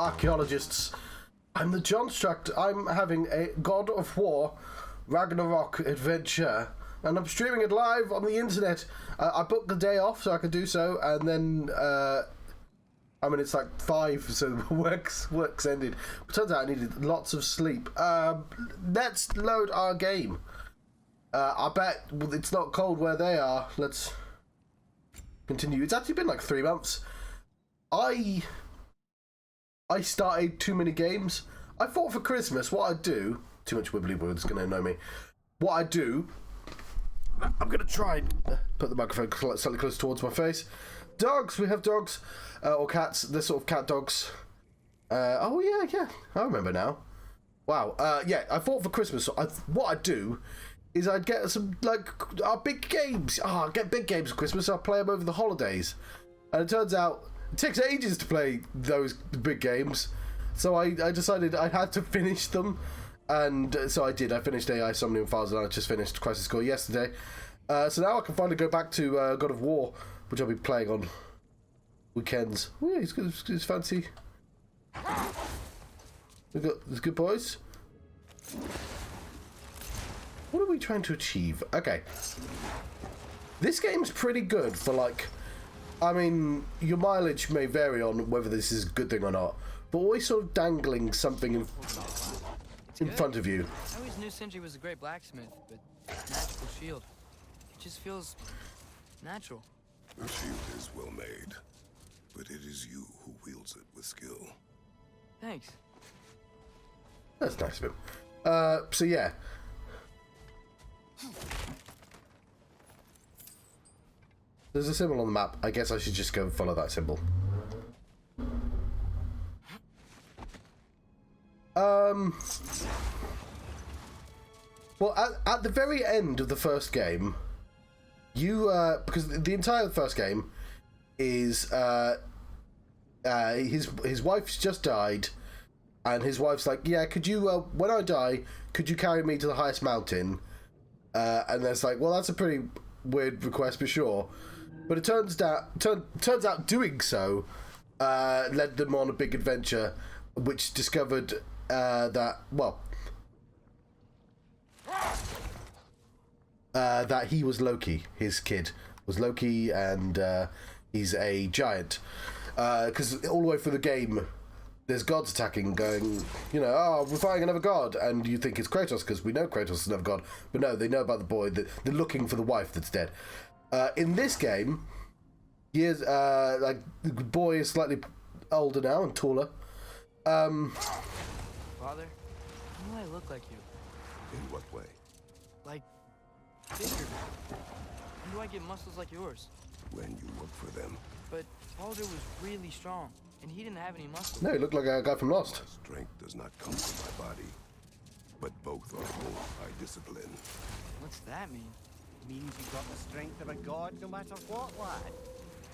archaeologists. I'm the Johnstruct. I'm having a God of War Ragnarök adventure, and I'm streaming it live on the internet. I booked the day off so I could do so, and then I mean it's like 5, so work's ended. But turns out I needed lots of sleep. Let's load our game. I bet it's not cold where they are. Let's continue. It's actually been like 3 months. I started too many games. I thought for Christmas what I'd do... Too much wibbly wood's going to annoy me. What I'd do... I'm going to try and put the microphone slightly closer towards my face. Dogs! We have dogs. Or cats. They're sort of cat dogs. Oh, yeah. I remember now. Wow. Yeah, I thought for Christmas what I'd do is I'd get some, like, big games. I'd get big games for Christmas. I'll play them over the holidays. And it turns out... It takes ages to play those big games, so I decided I had to finish them, and so I did. I finished AI Somnium Files, and I just finished Crisis Core yesterday. So now I can finally go back to God of War, which I'll be playing on weekends. Oh yeah, he's fancy. We've got the good boys. What are we trying to achieve? Okay. This game's pretty good for, like... I mean, your mileage may vary on whether this is a good thing or not, but always sort of dangling something in front of you. I always knew Sindri was a great blacksmith, but magical shield. It just feels natural. The shield is well made, but it is you who wields it with skill. Thanks. That's nice of him. So yeah. There's a symbol on the map. I guess I should just go and follow that symbol. Well, at the very end of the first game, you because the entire first game is his wife's just died, and his wife's like, yeah, could you when I die, could you carry me to the highest mountain? And there's like, well, that's a pretty weird request for sure. But it turns out doing so led them on a big adventure, which discovered that he was Loki. His kid was Loki, and he's a giant. Because all the way through the game, there's gods attacking, going, you know, oh, we're fighting another god, and you think it's Kratos because we know Kratos is another god, but no, they know about the boy. They're looking for the wife that's dead. In this game, like the boy is slightly older now and taller. Father, why do I look like you? In what way? Like bigger. When do I get muscles like yours? When you work for them. But Baldur was really strong, and he didn't have any muscles. No, he looked like a guy from Lost. Strength does not come from my body, but both are formed by discipline. What's that mean? Means you've got the strength of a god no matter what, lad.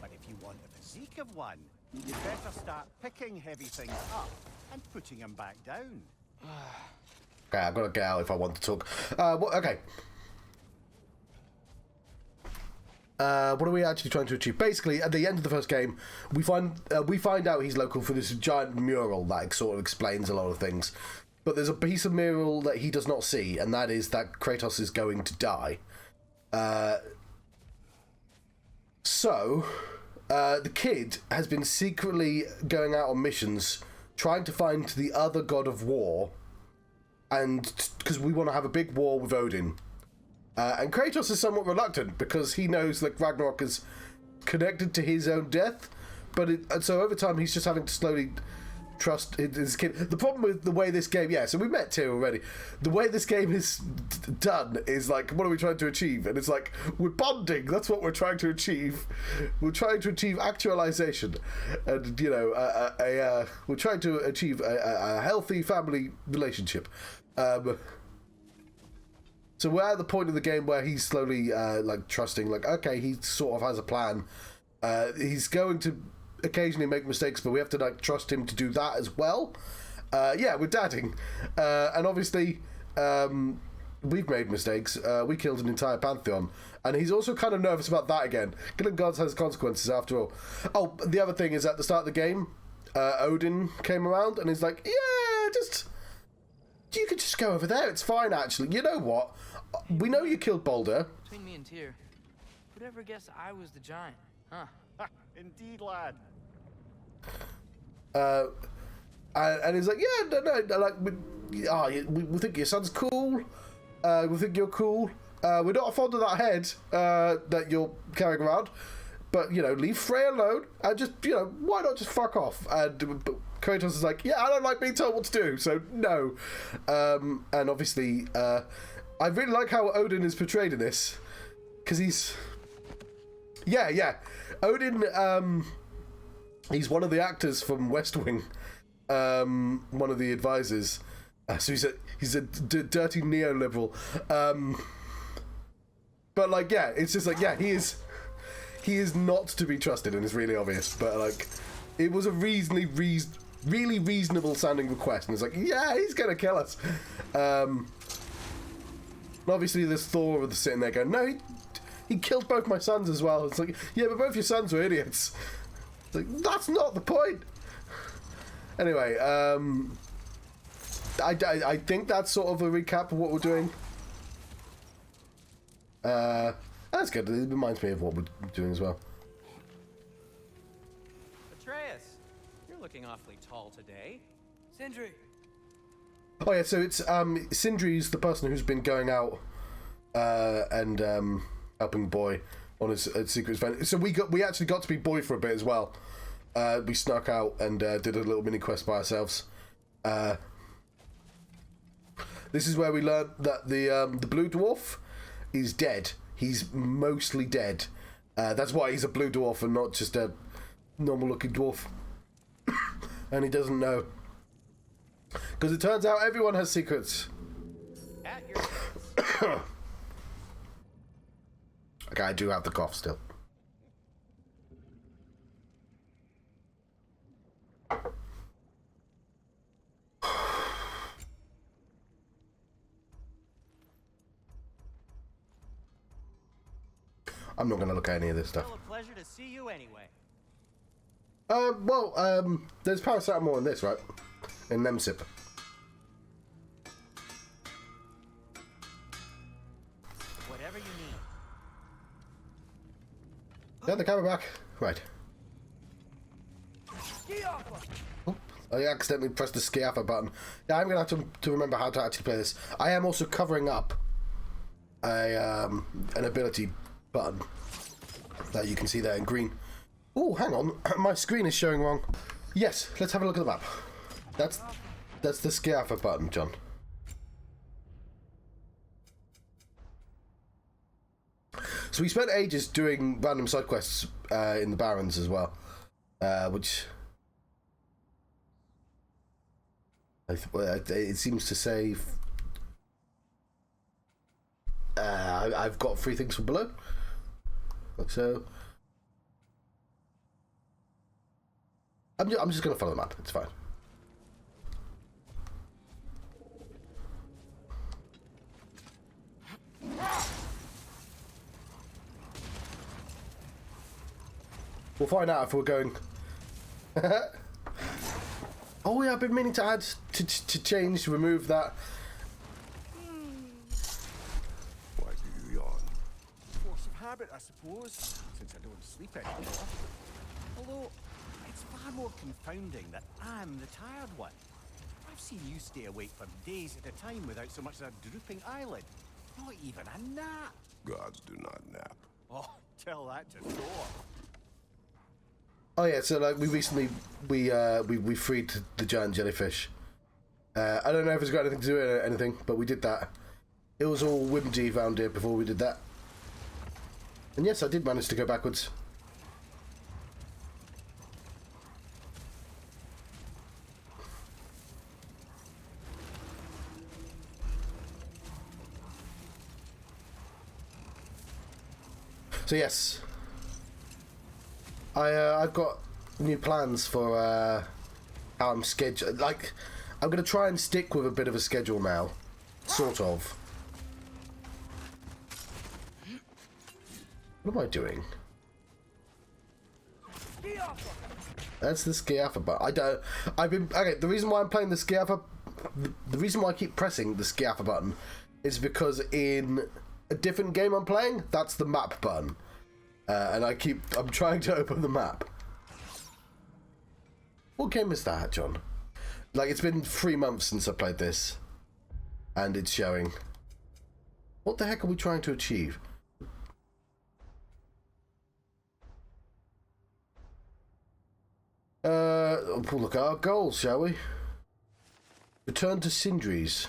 But if you want the physique of one, you'd better start picking heavy things up and putting them back down. Okay, I've got to get out if I want to talk. Okay. What are we actually trying to achieve? Basically, at the end of the first game, we find out he's local for this giant mural that sort of explains a lot of things. But there's a piece of mural that he does not see, and that is that Kratos is going to die. So the kid has been secretly going out on missions, trying to find the other god of war, and because we want to have a big war with Odin. And Kratos is somewhat reluctant because he knows like Ragnarök is connected to his own death, but so over time he's just having to slowly trust his kid. The problem with the way this game, so we met Tyr already. The way this game is done is like, what are we trying to achieve? And it's like, we're bonding. That's what we're trying to achieve. We're trying to achieve actualization, and you know, we're trying to achieve a healthy family relationship. So we're at the point of the game where he's slowly like trusting, like, okay, he sort of has a plan. He's going to occasionally make mistakes, but we have to like trust him to do that as well. Yeah, we're dadding, and obviously we've made mistakes. We killed an entire pantheon, and he's also kind of nervous about that again. Killing gods has consequences after all. Oh, the other thing is at the start of the game, Odin came around and he's like, yeah, you could just go over there. It's fine, actually. You know what? We know you killed Balder. Between me and Tyr, who'd ever guess I was the giant? Huh? Indeed, lad. And he's like, yeah, no, like, we think your son's cool. We think you're cool. We're not fond of that head that you're carrying around. But, you know, leave Frey alone and just, you know, why not just fuck off? And Kratos is like, yeah, I don't like being told what to do, so no. And obviously, I really like how Odin is portrayed in this. Because he's... Yeah. Odin, he's one of the actors from West Wing. One of the advisors. So he's a dirty neoliberal. But, like, yeah, it's just like, yeah, he is not to be trusted, and it's really obvious. But like, it was a really reasonable sounding request, and it's like, yeah, he's gonna kill us. And obviously, there's Thor sitting there going, no, he killed both my sons as well. It's like, yeah, but both your sons were idiots. It's like, that's not the point. Anyway, I think that's sort of a recap of what we're doing. That's good. It reminds me of what we're doing as well. Atreus, you're looking awfully tall today. Sindri. Oh yeah, so it's Sindri's the person who's been going out and helping Boy on his secret event. So we actually got to be Boy for a bit as well. We snuck out and did a little mini quest by ourselves. This is where we learned that the blue dwarf is dead. He's mostly dead. That's why he's a blue dwarf and not just a normal-looking dwarf. And he doesn't know. Because it turns out everyone has secrets. At your Okay, I do have the cough still. I'm not going to look at any of this stuff. Still a pleasure to see you anyway. There's paracetamol in this, right? In Nemsip. Whatever you need. Get the camera back. Right. Oh, I accidentally pressed the Skiaffa button. Yeah, I'm going to have to remember how to actually play this. I am also covering up an ability button that you can see there in green. Oh, hang on. My screen is showing wrong. Yes, let's have a look at the map. That's the Skiaffa button, John. So we spent ages doing random side quests in the Barrens as well, which it seems to say I've got 3 things from below. Like so. I'm just going to follow the map. It's fine. We'll find out if we're going. Oh yeah, I've been meaning to add to remove that. Why do you yawn? Force of habit, I suppose, since I don't sleep anymore. Although, it's far more confounding that I'm the tired one. I've seen you stay awake for days at a time without so much as a drooping eyelid. Not even a nap. Gods do not nap. Oh, tell that to Thor. Oh yeah, so like we recently we freed the giant jellyfish. I don't know if it's got anything to do with anything, but we did that. It was all whimsy around here before we did that. And yes, I did manage to go backwards. So yes, I've got new plans for how I'm scheduled. Like, I'm going to try and stick with a bit of a schedule now, sort of. What am I doing? That's the Skiaffa button. Okay, the reason why I'm playing the Skiaffa... The reason why I keep pressing the Skiaffa button is because in a different game I'm playing, that's the map button. And I'm trying to open the map. What game is that, John? Like, it's been 3 months since I played this. And it's showing. What the heck are we trying to achieve? We'll look at our goals, shall we? Return to Sindri's.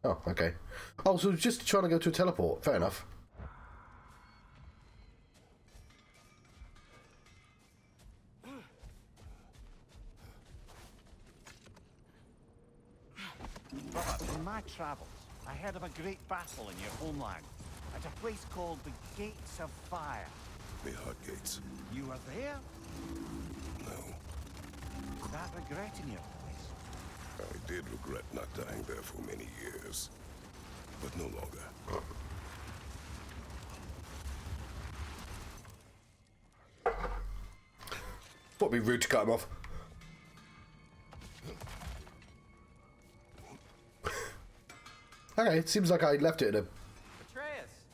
Oh, okay. Oh, so just trying to go to a teleport. Fair enough. Brother, in my travels, I heard of a great battle in your homeland at a place called the Gates of Fire. The Hut Gates. You were there? No. Is that regretting your place? I did regret not dying there for many years. But no longer. Thought it'd be rude to cut him off. Okay, it seems like I left it in a... Atreus,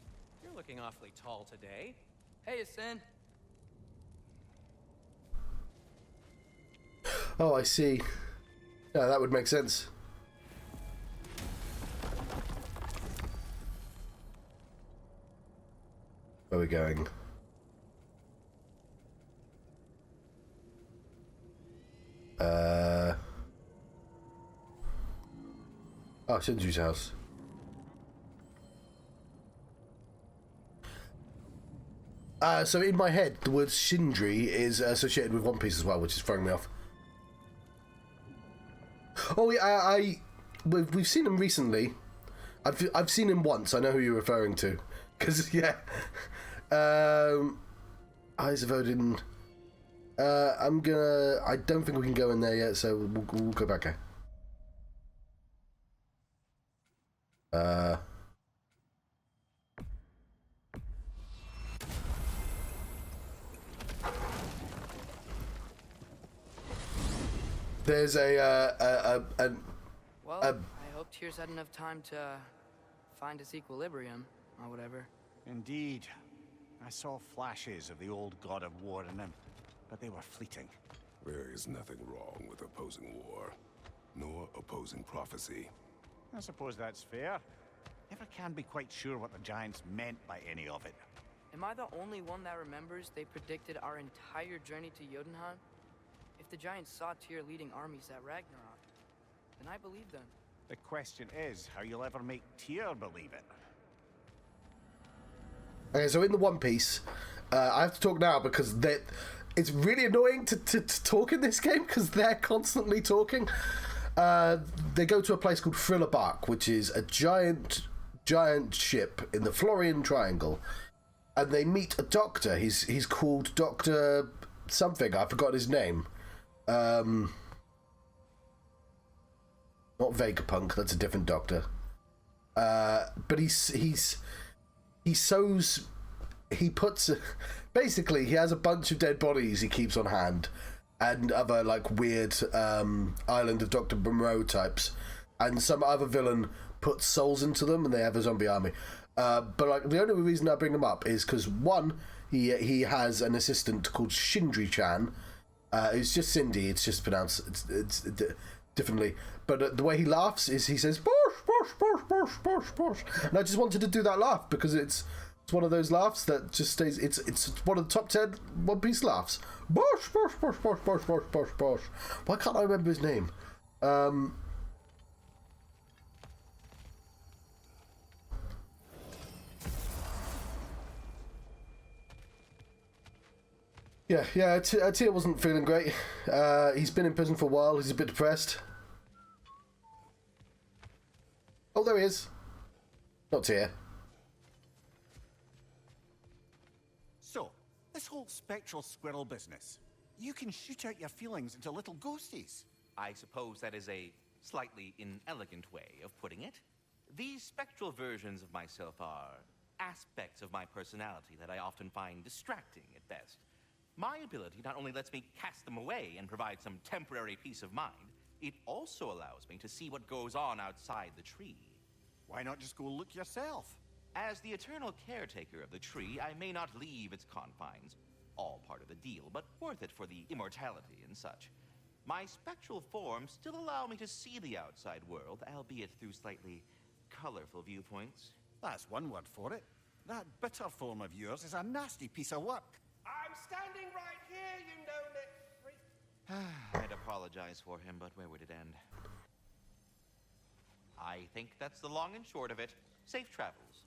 you're looking awfully tall today. Hey, Asen. Oh, I see. Yeah, that would make sense. Where are we going? Oh, Shinju's house. So in my head, the word Sindri is associated with One Piece as well, which is throwing me off. Oh, yeah, we've seen him recently. I've seen him once. I know who you're referring to, because yeah, Eyes of Odin. I don't think we can go in there yet, so we'll go back here. There's Well, I hope Tyr's had enough time to find his equilibrium, or whatever. Indeed. I saw flashes of the old god of war in him, but they were fleeting. There is nothing wrong with opposing war, nor opposing prophecy. I suppose that's fair. Never can be quite sure what the Giants meant by any of it. Am I the only one that remembers they predicted our entire journey to Jotunheim? If the Giants saw Tyr leading armies at Ragnarok, then I believe them. The question is how you'll ever make Tyr believe it. Okay, so in the One Piece, I have to talk now because it's really annoying to talk in this game because they're constantly talking. They go to a place called Thriller Bark, which is a giant ship in the Florian Triangle, and they meet a doctor. He's called Doctor something. I forgot his name. Not Vegapunk. That's a different doctor. But he puts basically he has a bunch of dead bodies he keeps on hand and other like weird Island of Dr. Monroe types, and some other villain puts souls into them and they have a zombie army. But like the only reason I bring them up is because one, he has an assistant called Shindri-chan. It's just Cindy, it's just pronounced it's differently, but the way he laughs is he says bosh bosh bosh bosh bosh bosh, and I just wanted to do that laugh because it's one of those laughs that just stays. It's one of the top 10 One Piece laughs. Bosh bosh bosh bosh bosh bosh bosh bosh. Why can't I remember his name? Yeah. Tyr wasn't feeling great. He's been in prison for a while. He's a bit depressed. Oh, there he is. Not Tyr. So, this whole spectral squirrel business, you can shoot out your feelings into little ghosties. I suppose that is a slightly inelegant way of putting it. These spectral versions of myself are aspects of my personality that I often find distracting at best. My ability not only lets me cast them away and provide some temporary peace of mind, it also allows me to see what goes on outside the tree. Why not just go look yourself? As the eternal caretaker of the tree, I may not leave its confines, all part of the deal, but worth it for the immortality and such. My spectral forms still allow me to see the outside world, albeit through slightly colorful viewpoints. That's one word for it. That bitter form of yours is a nasty piece of work. I'm standing right here, you no-neck freak. I'd apologize for him, but where would it end? I think that's the long and short of it. Safe travels.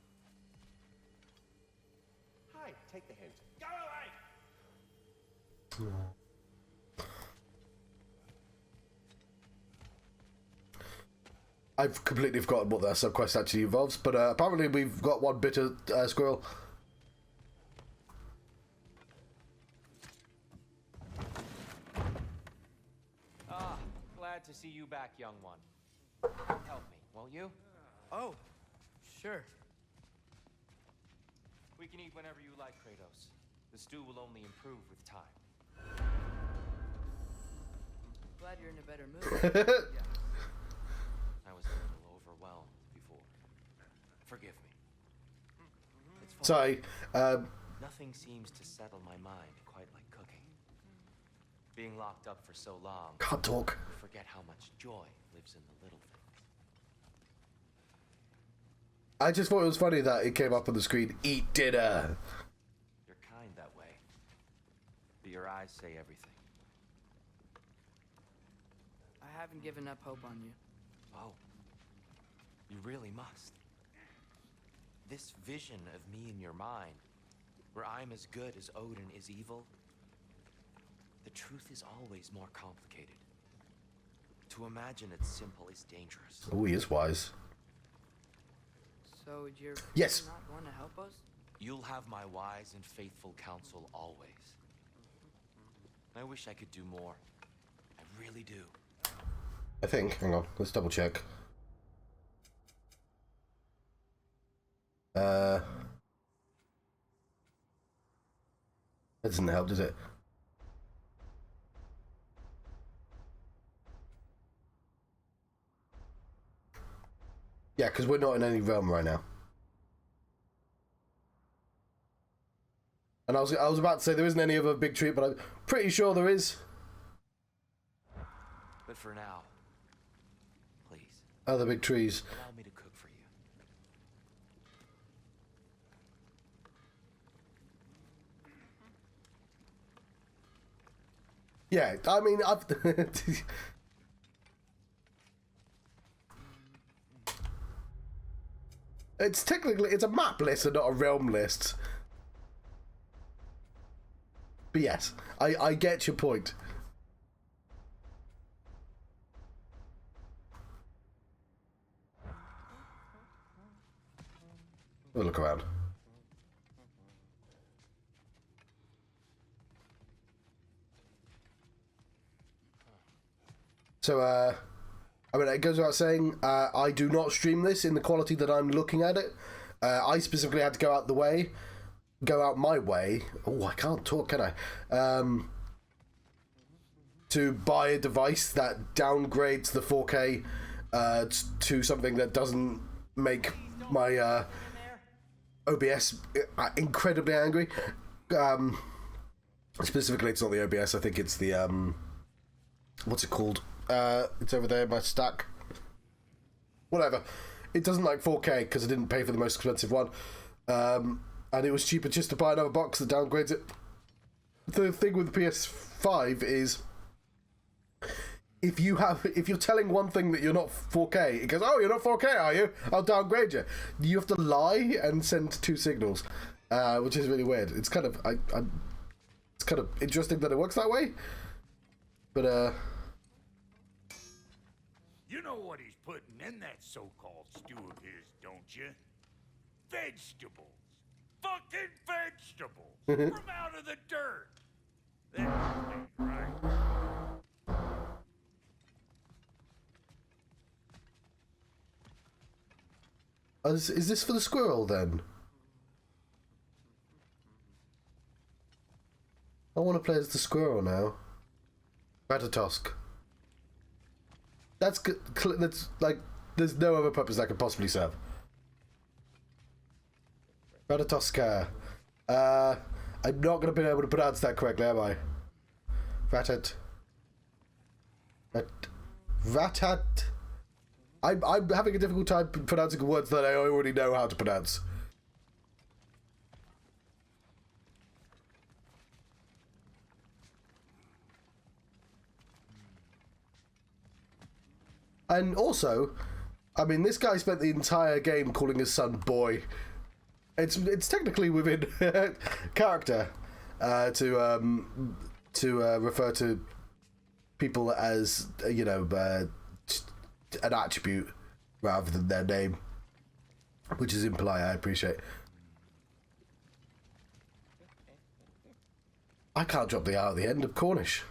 Hi, take the hint. Go away! I've completely forgotten what that subquest actually involves, but apparently we've got one bitter squirrel. Ah, glad to see you back, young one. Help me, won't you? Oh, sure. We can eat whenever you like, Kratos. The stew will only improve with time. Glad you're in a better mood. Yeah. I was a little overwhelmed before. Forgive me. It's fine. Sorry, Nothing seems to settle my mind quite like cooking. Being locked up for so long, can't talk. I forget how much joy lives in the little things. I just thought it was funny that it came up on the screen, eat dinner. You're kind that way. But your eyes say everything. I haven't given up hope on you. Oh. You really must. This vision of me in your mind, where I'm as good as Odin is evil, the truth is always more complicated. To imagine it's simple is dangerous. Oh, he is wise. So you're Yes. not want to help us? You'll have my wise and faithful counsel always. I wish I could do more. I really do. I think. Hang on, let's double check. That doesn't help, does it? Yeah, because we're not in any realm right now. And I was about to say there isn't any other big tree, but I'm pretty sure there is. But for now, please, Other big trees. allow me to cook for you. Yeah, I mean, I've... it's technically, it's a map list and not a realm list. But yes, I get your point. Have a look around. So, I mean, it goes without saying, I do not stream this in the quality that I'm looking at it. I specifically had to go out my way. Oh, I can't talk, can I? To buy a device that downgrades the 4K to something that doesn't make my OBS incredibly angry. Specifically, it's not the OBS. I think it's the what's it called? It's over there in my stack. Whatever. It doesn't like 4K because I didn't pay for the most expensive one, and it was cheaper just to buy another box that downgrades it. The thing with the PS5 is, if you're telling one thing that you're not 4K, it goes, "Oh, you're not 4K, are you? I'll downgrade you." You have to lie and send two signals, which is really weird. It's kind of it's kind of interesting that it works that way, but You know what he's putting in that so-called stew of his, don't you? Vegetables. Fucking vegetables. From out of the dirt. That ain't right. is this for the squirrel then? I want to play as the squirrel now. Ratatosk. That's good. That's like, there's no other purpose that could possibly serve. Ratatoska. I'm not going to be able to pronounce that correctly, am I? Ratat. I'm having a difficult time pronouncing words that I already know how to pronounce. And also, I mean, this guy spent the entire game calling his son boy. It's technically within character to refer to people as an attribute rather than their name, which is impolite. I appreciate. I can't drop the R at the end of Cornish.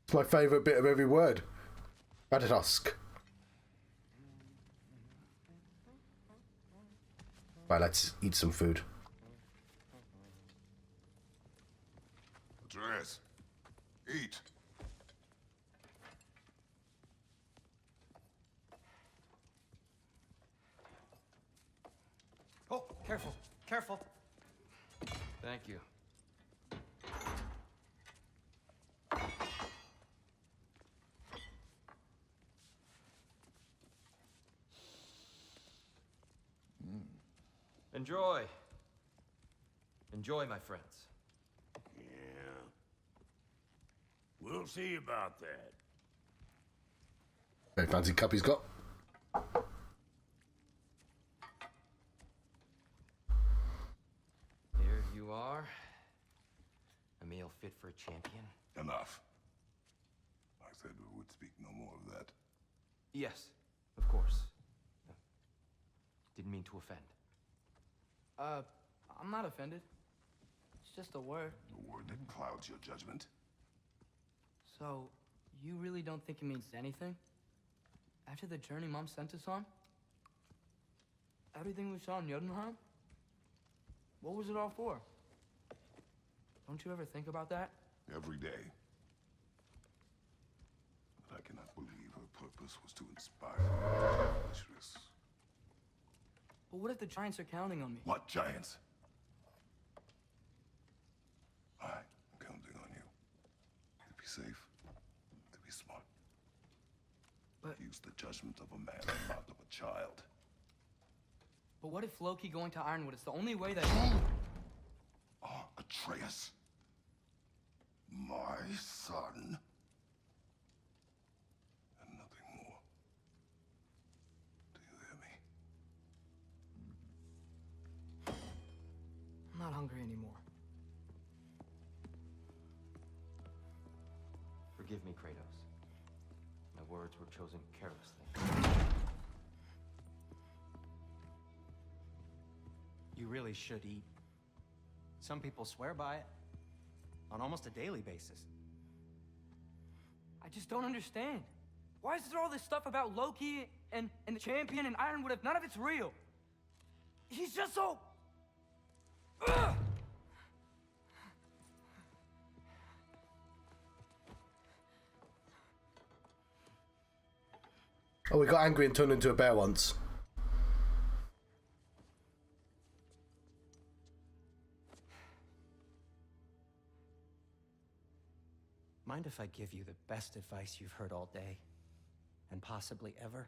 It's my favourite bit of every word. Ratatosk. Right, let's eat some food. Atreus, eat. Oh, careful, careful. Thank you. Enjoy. Enjoy, my friends. Yeah. We'll see about that. Very fancy cup he's got. Here you are. A meal fit for a champion. Enough. I said we would speak no more of that. Yes, of course. Didn't mean to offend. I'm not offended. It's just a word. A word that clouds your judgment. So, you really don't think it means anything? After the journey Mom sent us on? Everything we saw in Jotunheim? What was it all for? Don't you ever think about that? Every day. But I cannot believe her purpose was to inspire me to be adventurous. But what if the giants are counting on me? What giants? I'm counting on you. To be safe, to be smart. But Use the judgment of a man and not of a child. But what if Loki going to Ironwood is the only way that... Ah, Atreus. My son. And nothing more. Do you hear me? I'm not hungry anymore. Forgive me, Kratos. My words were chosen carelessly. You really should eat. Some people swear by it. On almost a daily basis. I just don't understand. Why is there all this stuff about Loki and the champion and Ironwood if none of it's real? He's just so... Ugh! Oh, we got angry and turned into a bear once. Mind if I give you the best advice you've heard all day? And possibly ever?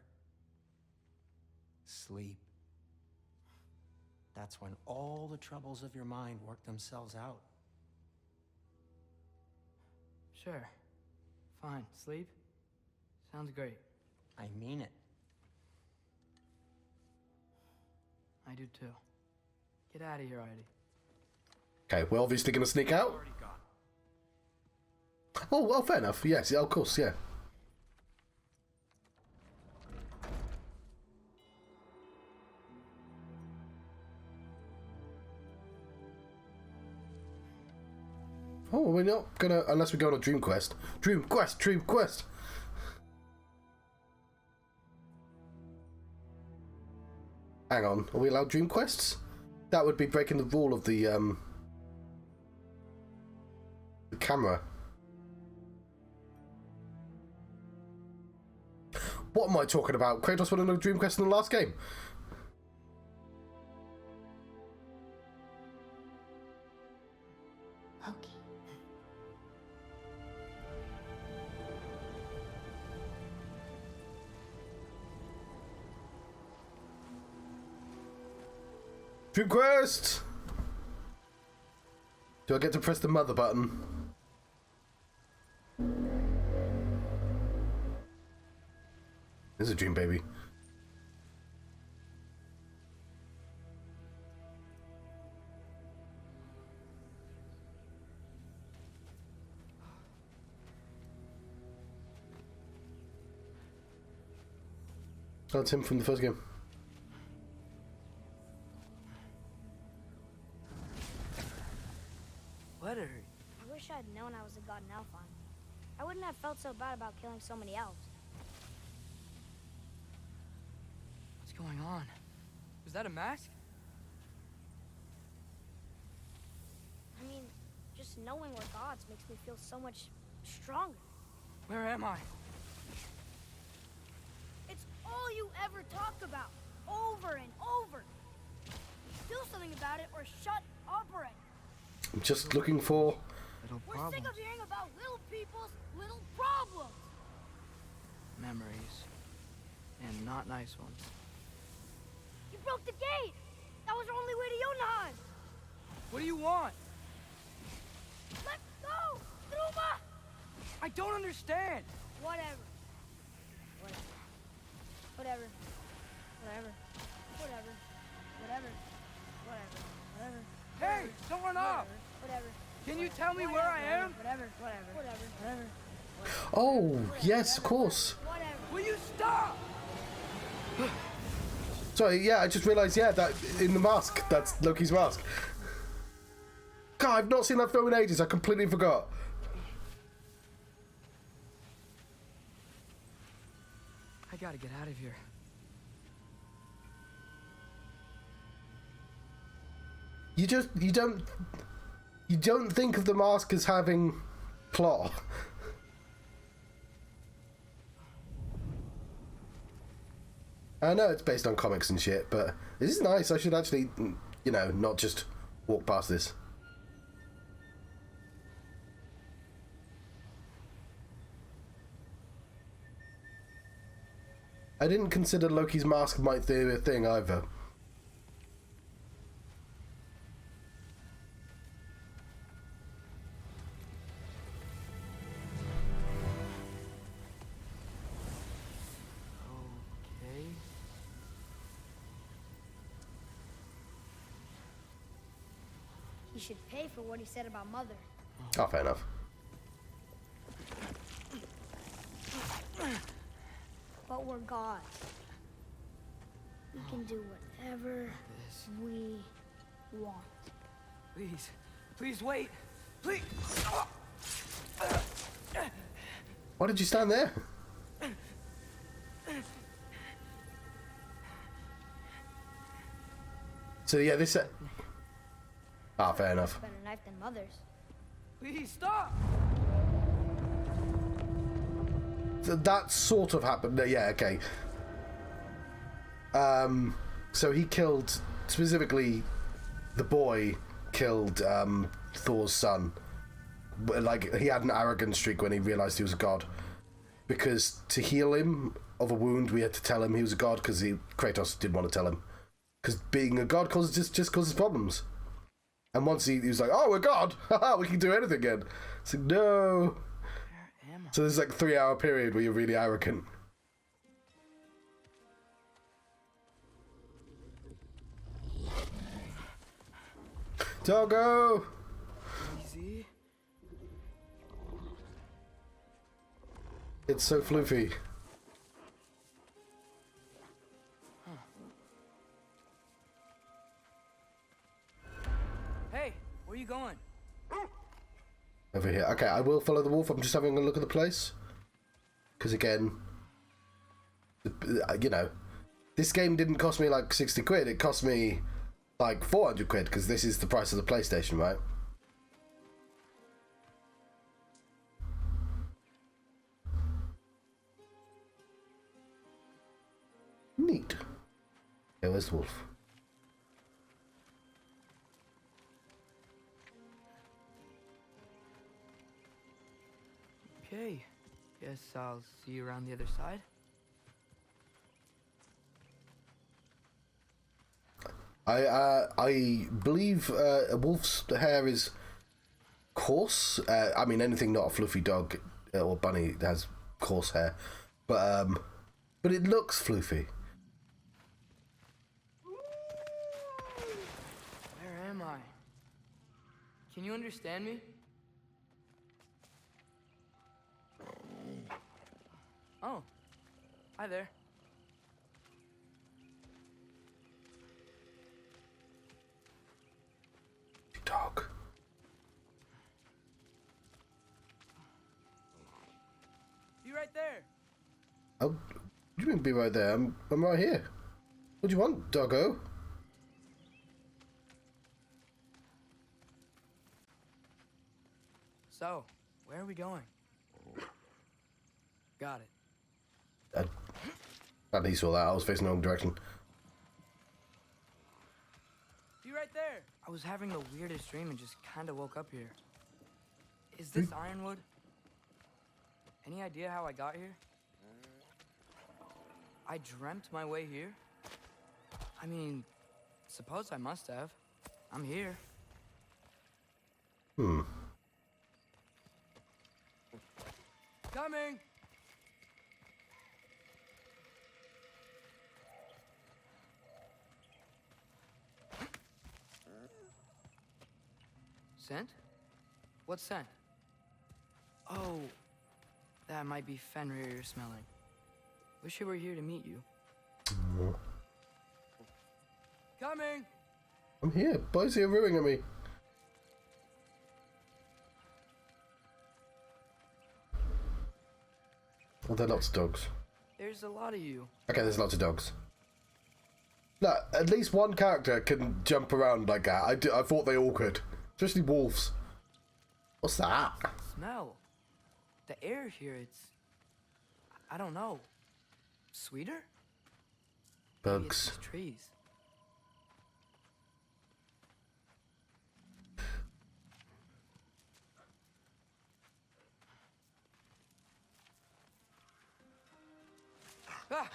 Sleep. That's when all the troubles of your mind work themselves out. Sure. Fine. Sleep? Sounds great. I mean it. I do too. Get out of here already. Okay, we're obviously going to sneak out. Already gone. Oh, well, fair enough. Yes, yeah, of course, yeah. Oh, we're not gonna, unless we go on a dream quest. Dream quest, dream quest. Hang on, are we allowed dream quests? That would be breaking the rule of the camera. What am I talking about? Kratos won another Dream Quest in the last game. Loki. Dream Quest! Do I get to press the mother button? This is a dream baby. Oh, it's him from the first game. Let her. I wish I'd known I was a god in Elfheim. I wouldn't have felt so bad about killing so many elves. What's going on? Was that a mask? I mean, just knowing we're gods makes me feel so much stronger. Where am I? It's all you ever talk about, over and over. Do something about it or shut up already. I'm just looking for... We're sick of hearing about little people's little problems. Memories. And not nice ones. You broke the gate. That was our only way to Jotunheim. What do you want? Let go, Truma. I don't understand. Whatever. Whatever. Whatever. Whatever. Whatever. Whatever. Whatever. Hey, don't run off. Whatever. Can you tell me where I am? Whatever. Whatever. Whatever. Oh, yes, of course. Whatever. Will you stop? Sorry, yeah, I just realised, yeah, that in the mask, that's Loki's mask. God, I've not seen that film in ages, I completely forgot. I gotta get out of here. You don't think of the mask as having plot. I know it's based on comics and shit, but this is nice. I should actually, you know, not just walk past this. I didn't consider Loki's mask might be a thing either. Okay. He should pay for what he said about Mother. Oh, fair enough. But we're gods. We can do whatever we want. Please. Please wait. Please. Why did you stand there? So yeah, this... Ah, fair enough. Better knife than Mother's. Please stop. That sort of happened. Yeah, okay. So he killed, specifically, the boy killed Thor's son. Like, he had an arrogant streak when he realised he was a god. Because to heal him of a wound, we had to tell him he was a god, because Kratos didn't want to tell him. Because being a god just causes problems. And once he was like, oh, we're god! Haha, we can do anything again. It's like, no... So there's like a 3-hour period where you're really arrogant. Doggo! Easy. It's so floofy. Hey, where you going? Over here. Okay, I will follow the wolf. I'm just having a look at the place. Because again, you know, this game didn't cost me like 60 quid. It cost me like 400 quid because this is the price of the PlayStation, right? Neat. Okay, where's the wolf? Okay. Guess I'll see you around the other side. I believe a wolf's hair is coarse. I mean, anything not a fluffy dog or bunny has coarse hair, but it looks floofy. Where am I? Can you understand me? Oh, hi there. Dog. Be right there. Oh, what do you mean be right there? I'm right here. What do you want, doggo? So, where are we going? Got it. At least saw that. I was facing the wrong direction. Be right there. I was having the weirdest dream and just kind of woke up here. Is this Ironwood? Any idea how I got here? I dreamt my way here? I mean, suppose I must have. I'm here. Coming! Scent? What scent? Oh, that might be Fenrir you're smelling. Wish I were here to meet you. Coming! I'm here. Boys here ruining me. Oh, there are lots of dogs. There's a lot of you. Okay, there's lots of dogs. Look, at least one character can jump around like that. I thought they all could. Especially wolves. What's that? Smell. The air here, it's... I don't know. Sweeter? Maybe it's Bugs. these trees. Ah!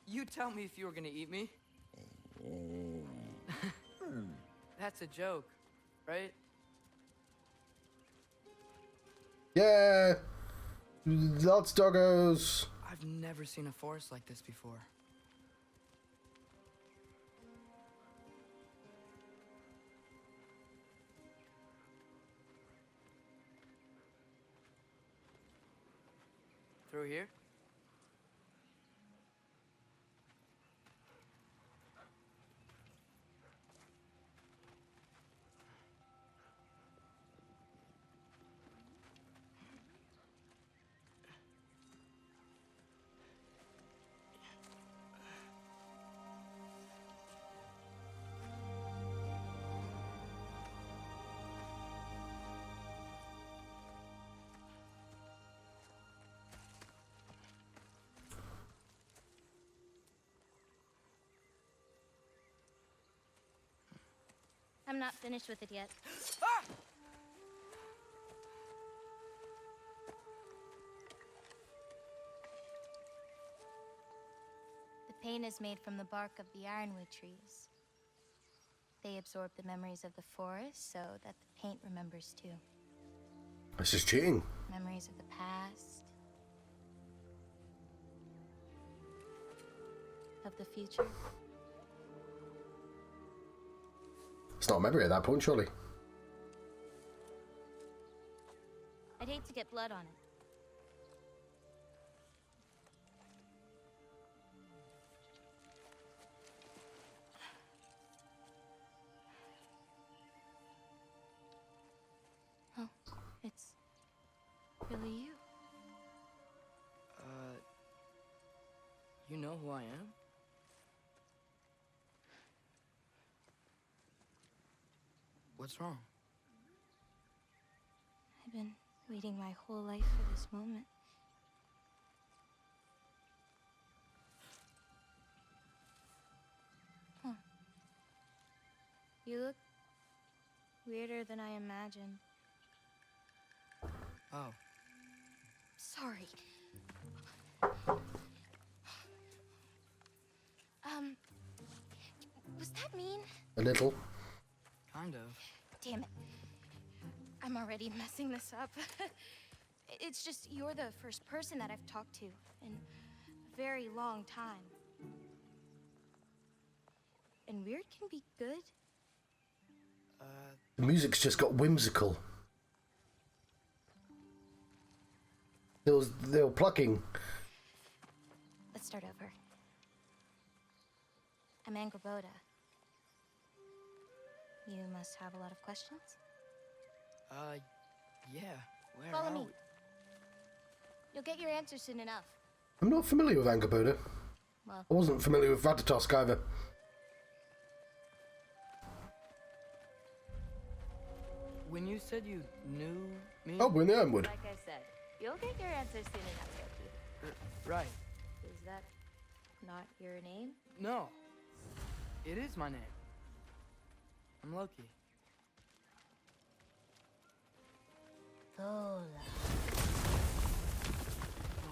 You tell me if you were gonna eat me. That's a joke, right? Yeah! Lots of doggos! I've never seen a forest like this before. Through here? I'm not finished with it yet. Ah! The paint is made from the bark of the ironwood trees. They absorb the memories of the forest so that the paint remembers too. This is cheating. Memories of the past. Of the future. It's not a memory at that point, surely. I'd hate to get blood on it. Oh, it's really you. You know who I am? What's wrong? I've been waiting my whole life for this moment. You look weirder than I imagined. Oh. Sorry. Was that mean? A little. Kind of. Damn it. I'm already messing this up. It's just you're the first person that I've talked to in a very long time. And weird can be good. The music's just got whimsical. They were plucking. Let's start over. I'm Angrboda. You must have a lot of questions? Yeah. Where Follow are me. we? You'll get your answers soon enough. I'm not familiar with Angrboda. Well, I wasn't familiar with Ratatosk either. When you said you knew me... Oh, we're in the Ironwood. like I said, you'll get your answers soon enough, Loki. Right. Is that not your name? No. It is my name. I'm Loki. Lola.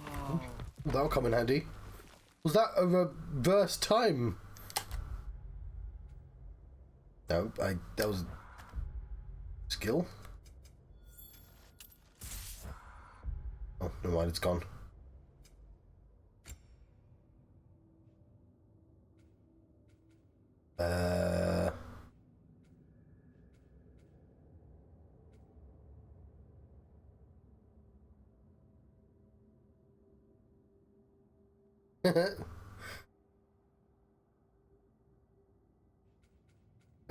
Oh. That'll come in handy. Was that a reverse time? No, that was skill. Oh, never mind, it's gone.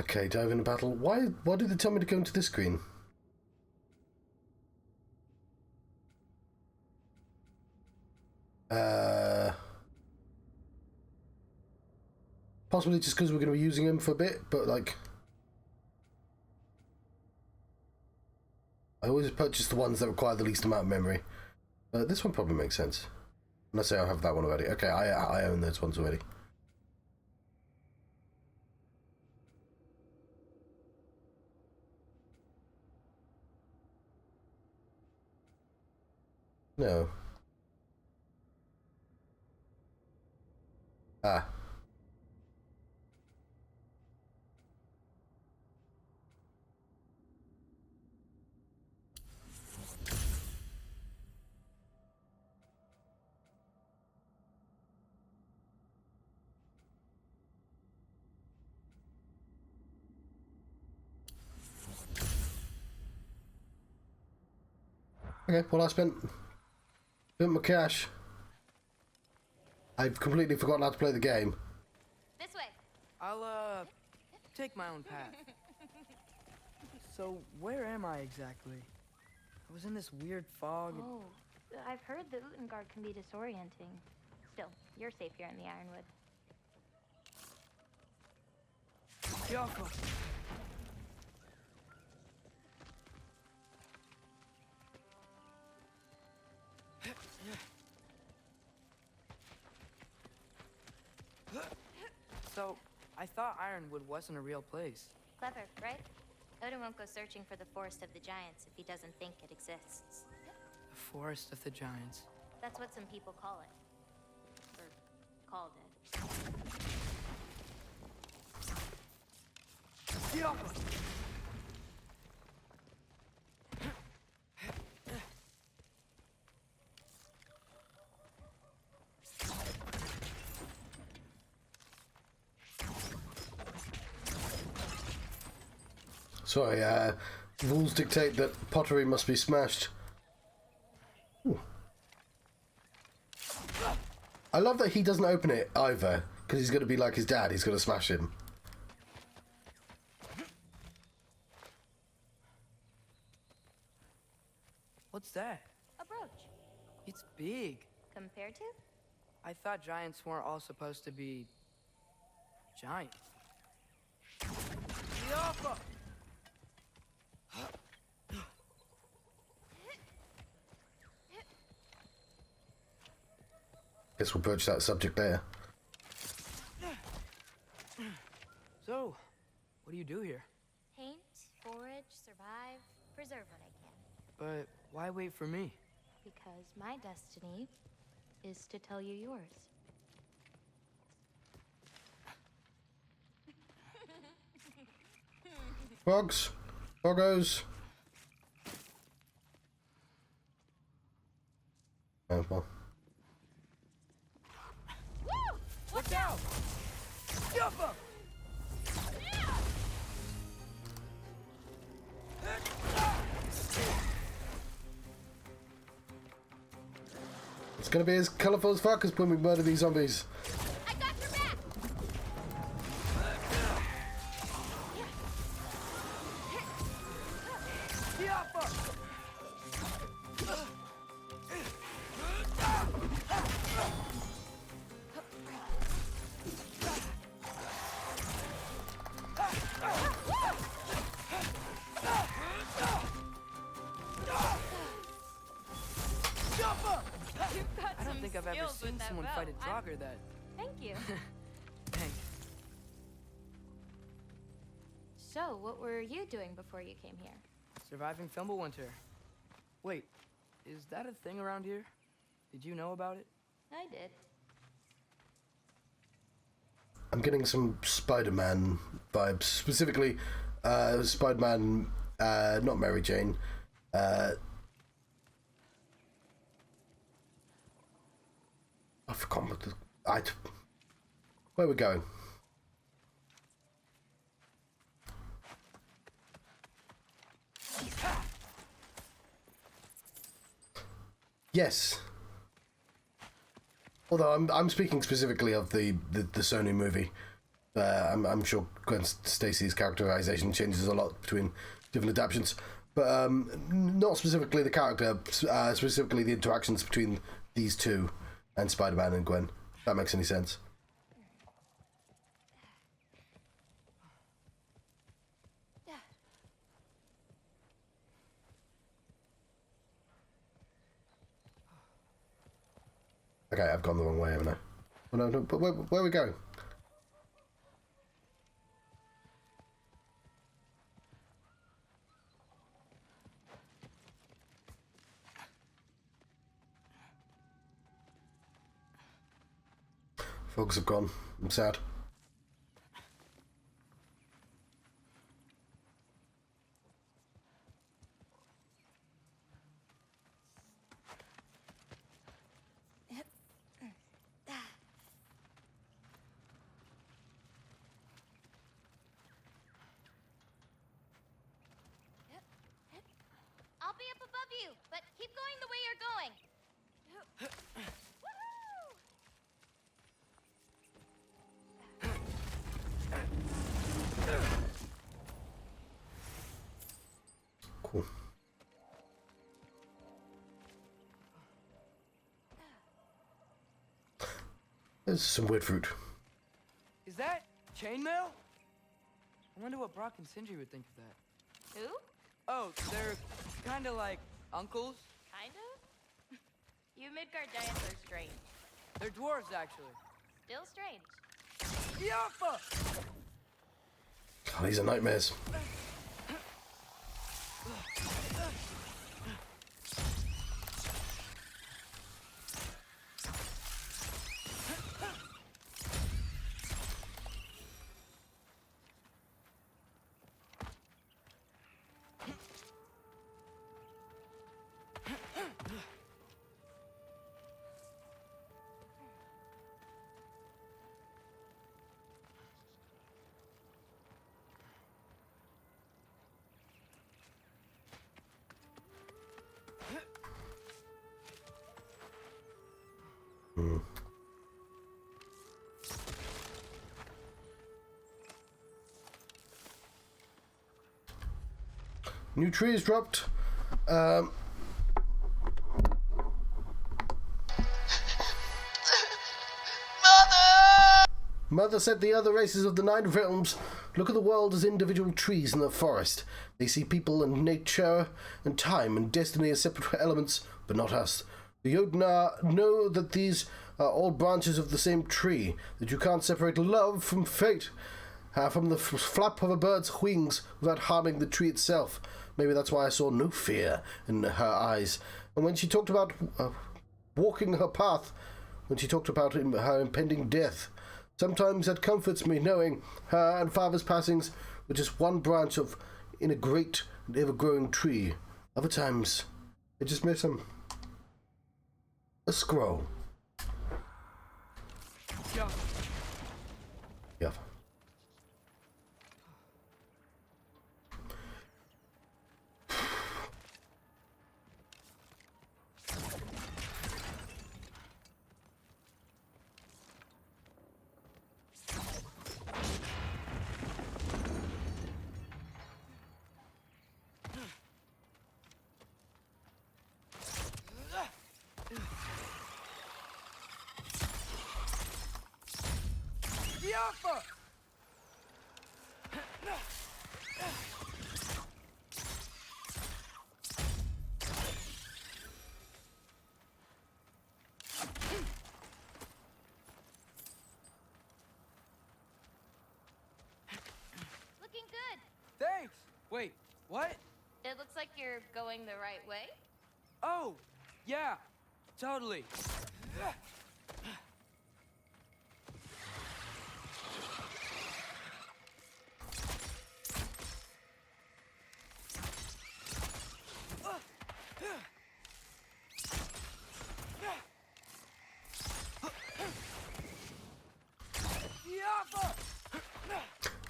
Okay, dive into battle. Why did they tell me to go into this screen? Possibly just because we're going to be using him for a bit, but like... I always purchase the ones that require the least amount of memory. This one probably makes sense. Unless I have that one already. Okay, I own those ones already. No. Ah. Okay, well I spent my cash. I've completely forgotten how to play the game. This way. I'll, take my own path. So, where am I exactly? I was in this weird fog. Oh, I've heard the Utengard can be disorienting. Still, you're safe here in the Ironwood. Yoko. So, I thought Ironwood wasn't a real place. Clever, right? Odin won't go searching for the Forest of the Giants if he doesn't think it exists. The Forest of the Giants. That's what some people call it. Or called it. Yoko! Sorry, rules dictate that pottery must be smashed. Ooh. I love that he doesn't open it either, because he's going to be like his dad, he's going to smash him. What's that? A brooch. It's big. Compared to? I thought giants weren't all supposed to be... giant. Yoko! Guess we'll broach that subject later. So, what do you do here? survive, preserve what I can. But why wait for me? Because my destiny is to tell you yours. Bugs. Buggos. Oh, well. Woo! Watch out! Jump up! It's gonna be as colourful as fuck as when we murder these zombies. I got your back! I don't think I've ever seen someone fight a jogger that... Thank you. Thanks. So, what were you doing before you came here? Surviving Fimbulwinter. Wait, is that a thing around here? Did you know about it? I did. I'm getting some Spider-Man vibes, specifically Spider-Man, not Mary Jane. I forgot what the... Where are we going? Yes. Although I'm speaking specifically of the Sony movie. I'm sure Gwen Stacy's characterization changes a lot between different adaptations, but not specifically the character, specifically the interactions between these two and Spider-Man and Gwen. If that makes any sense. Okay, I've gone the wrong way, haven't I? Well, no, but where are we going? Folks have gone. I'm sad. I'll be up above you, but keep going the way you're going. Woohoo! Cool. There's some weird fruit. Is that chainmail? I wonder what Brock and Sindri would think of that. Who? Oh, they're kind of like uncles. Kind of? You Midgard giants are strange. They're dwarves, actually. Still strange. Yaffa! God, these are nightmares. New trees dropped. Mother said the other races of the 9 realms look at the world as individual trees in the forest. They see people and nature and time and destiny as separate elements, but not us. The Jotnar know that these are all branches of the same tree, that you can't separate love from fate. from the flap of a bird's wings without harming the tree itself. Maybe that's why I saw no fear in her eyes. And when she talked about walking her path, when she talked about her impending death, sometimes that comforts me, knowing her and Father's passings were just one branch in a great and ever-growing tree. Other times, I just miss him. A scroll. Yeah. Yeah. Looking good. Thanks! Wait, what? It looks like you're going the right way. Oh, yeah, totally.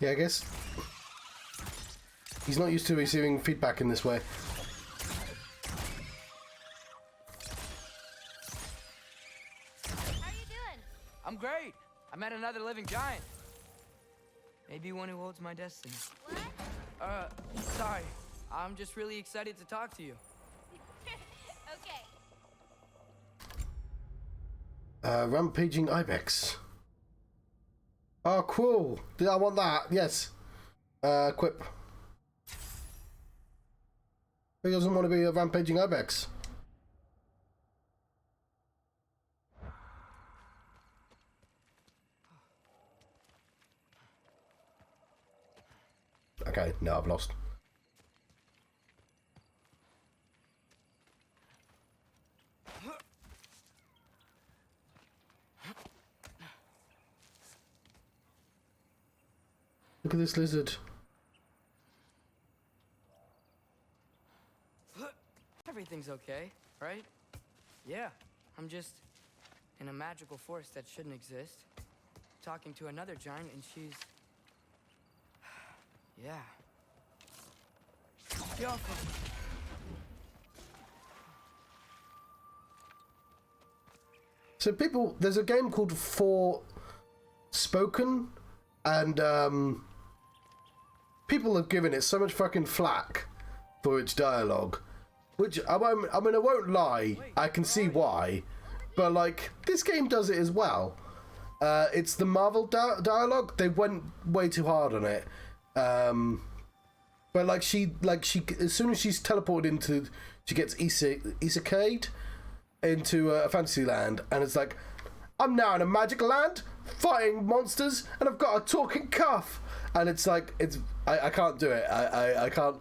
Yeah, I guess he's not used to receiving feedback in this way. How are you doing? I'm great. I met another living giant. Maybe one who holds my destiny. What? Sorry. I'm just really excited to talk to you. Okay. Rampaging Ibex. Oh, cool. I want that. Yes. Equip. Who doesn't want to be a Rampaging Ibex? Okay, no, I've lost. Look at this lizard. Everything's okay, right? Yeah, I'm just in a magical forest that shouldn't exist. Talking to another giant and she's... yeah. So people, there's a game called Forspoken, and people have given it so much fucking flack for its dialogue, which I mean, I won't lie, I can see why, but like this game does it as well. It's the Marvel dialogue. They went way too hard on it, but like she as soon as she's teleported into, she gets isekai'd into a fantasy land, and it's like, I'm now in a magic land fighting monsters and I've got a talking cuff, and it's like, I can't do it. I can't,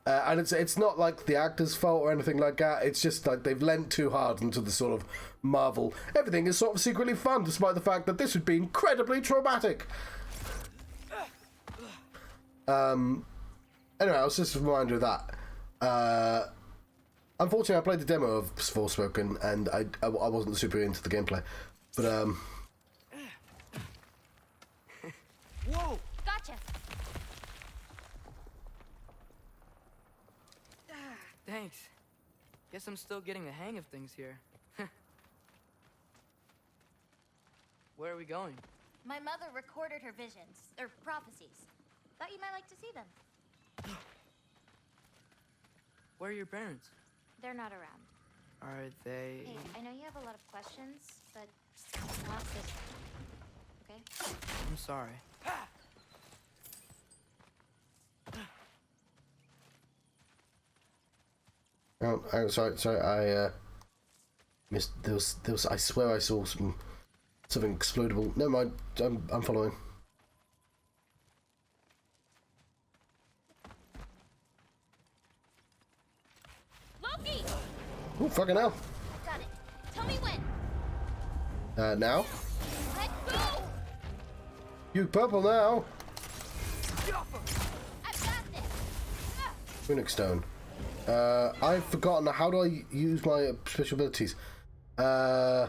and it's not like the actor's fault or anything like that. It's just like they've lent too hard into the sort of Marvel. Everything is sort of secretly fun, despite the fact that this would be incredibly traumatic. Anyway, I was just reminded of that. Unfortunately, I played the demo of Forspoken, and I wasn't super into the gameplay. But Whoa! Gotcha. Thanks. Guess I'm still getting the hang of things here. Where are we going? My mother recorded her visions, or prophecies. Thought you might like to see them. Where are your parents? They're not around. Are they... Hey, I know you have a lot of questions, but not this one. Okay? I'm sorry. oh, sorry. I missed. There was. I swear I saw something explodable. Never mind. I'm following. Oh, fucking hell. Got it. Tell me when. Now? Let go! You purple now. I've got this. Runic stone. I've forgotten. How do I use my special abilities? I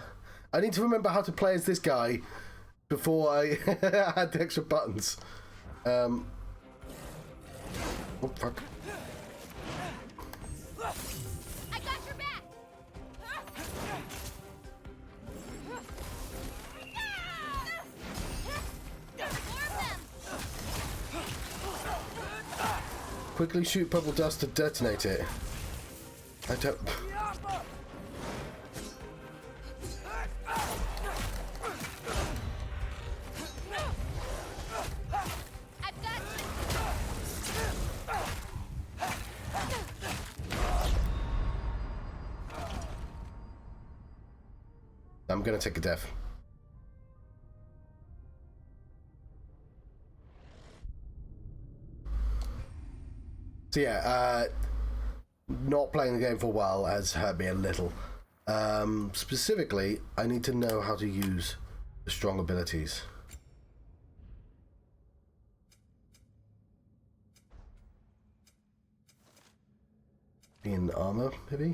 need to remember how to play as this guy before I had the extra buttons. Oh, fuck. I got your back. Quickly shoot purple dust to detonate it. I don't... I'm gonna take a death. So yeah, not playing the game for a while has hurt me a little. Specifically, I need to know how to use the strong abilities. In armor, maybe?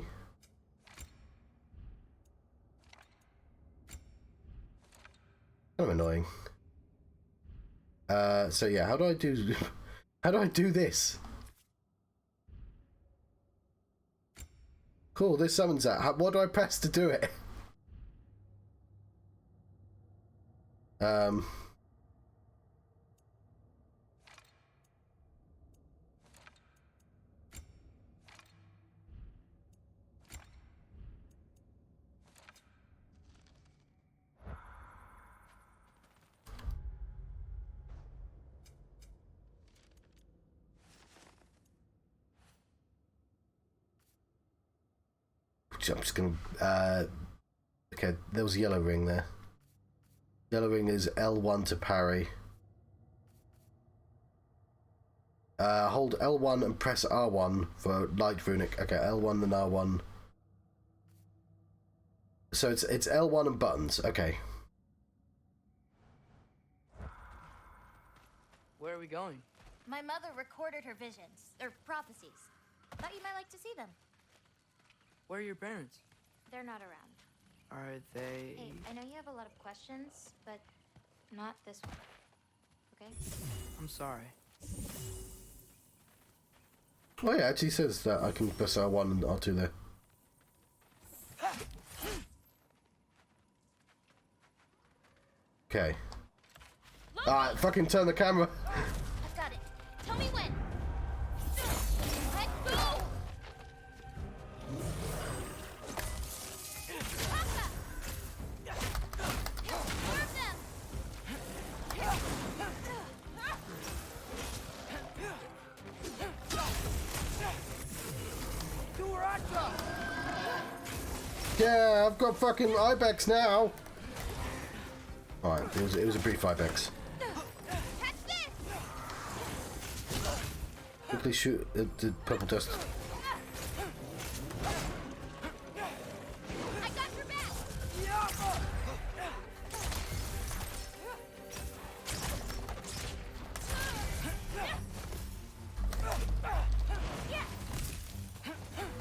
Kind of annoying. So yeah, how do I do this? Cool, this summons that. What do I press to do it? I'm just gonna okay, there was a yellow ring there. Yellow ring is L1 to parry. Hold L1 and press R1 for light runic. Okay, L1 and R1. So it's L1 and buttons. Okay. Where are we going? My mother recorded her visions, or prophecies. Thought you might like to see them. Where are your parents? They're not around. Are they... Hey, I know you have a lot of questions, but not this one. Okay? I'm sorry. Oh yeah, it actually says that I can press R1 and R2 there. Okay. Alright, fucking turn the camera. I've got it. Tell me when. Let go! Yeah, I've got fucking Ibex now. Alright, it was a brief Ibex. Quickly shoot the purple dust. I got your back.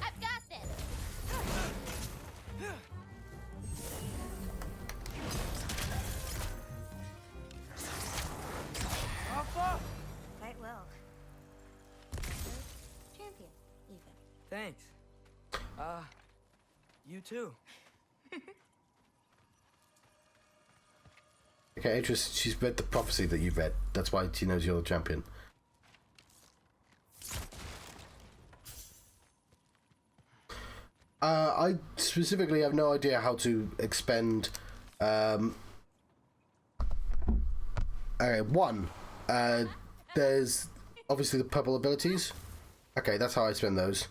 I've got this. Quite well. Champion, even. Thanks. You too. Okay, Idris, she's read the prophecy that you've read. That's why she knows you're the champion. I specifically have no idea how to expend. Okay, there's obviously the purple abilities. Okay, that's how I spend those.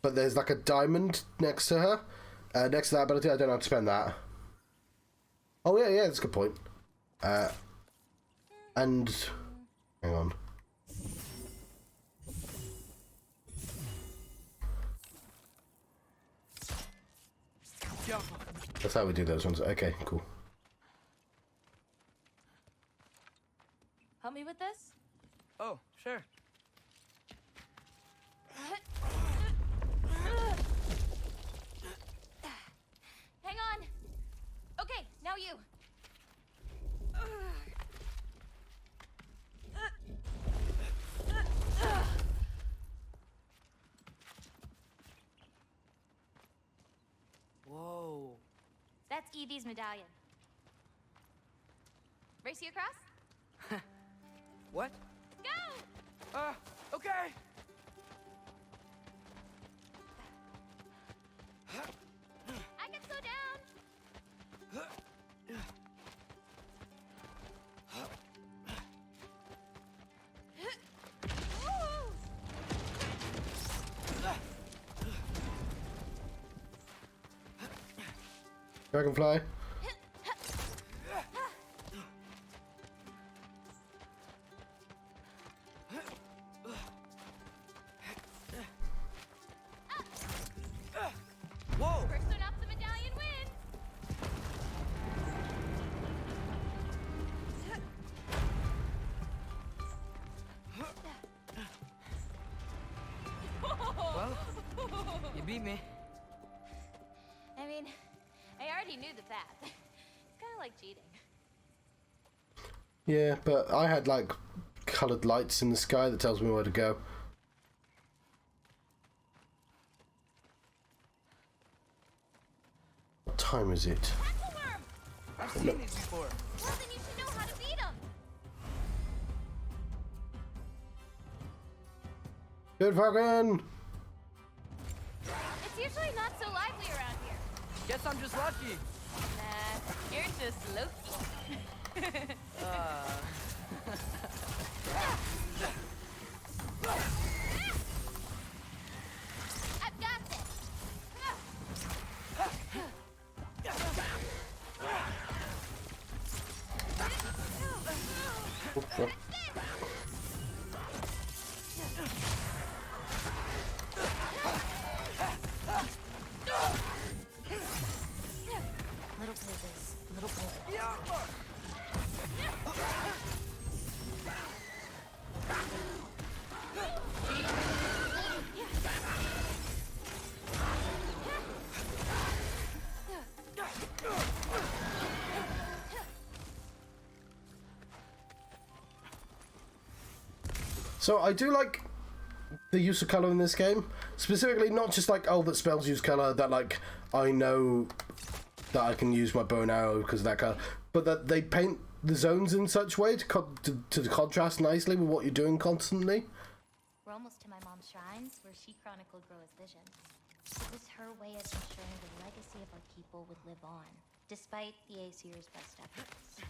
But there's like a diamond next to her. Next to that ability, I don't know how to spend that. Oh yeah, that's a good point. And hang on. careful. That's how we do those ones. Okay, cool. Help me with this? Oh, sure. Hang on. Okay, now you. Whoa. That's Evie's medallion. Race you across? What? Go! Okay. I can slow down. Woo! Dragonfly. Whoa. First one up the medallion wins. Well, you beat me. I mean, I already knew the path. It's kind of like cheating. Yeah, but I had like coloured lights in the sky that tells me where to go. What time is it? Tackleworm! I've seen these before. Well, then you should know how to beat them. Good Falcon! It's usually not so lively around here. Guess I'm just lucky. Nah, you're just Loki. I've got this. Oh, Little bit of this, little bit of this. So I do like the use of colour in this game. Specifically, not just like, oh, that spells use colour, that like, I know that I can use my bow and arrow because of that colour, but that they paint the zones in such way to contrast nicely with what you're doing constantly. We're almost to my mom's shrines, where she chronicled Groa's visions. It was her way of ensuring the legacy of our people would live on, despite the Aesir's best efforts.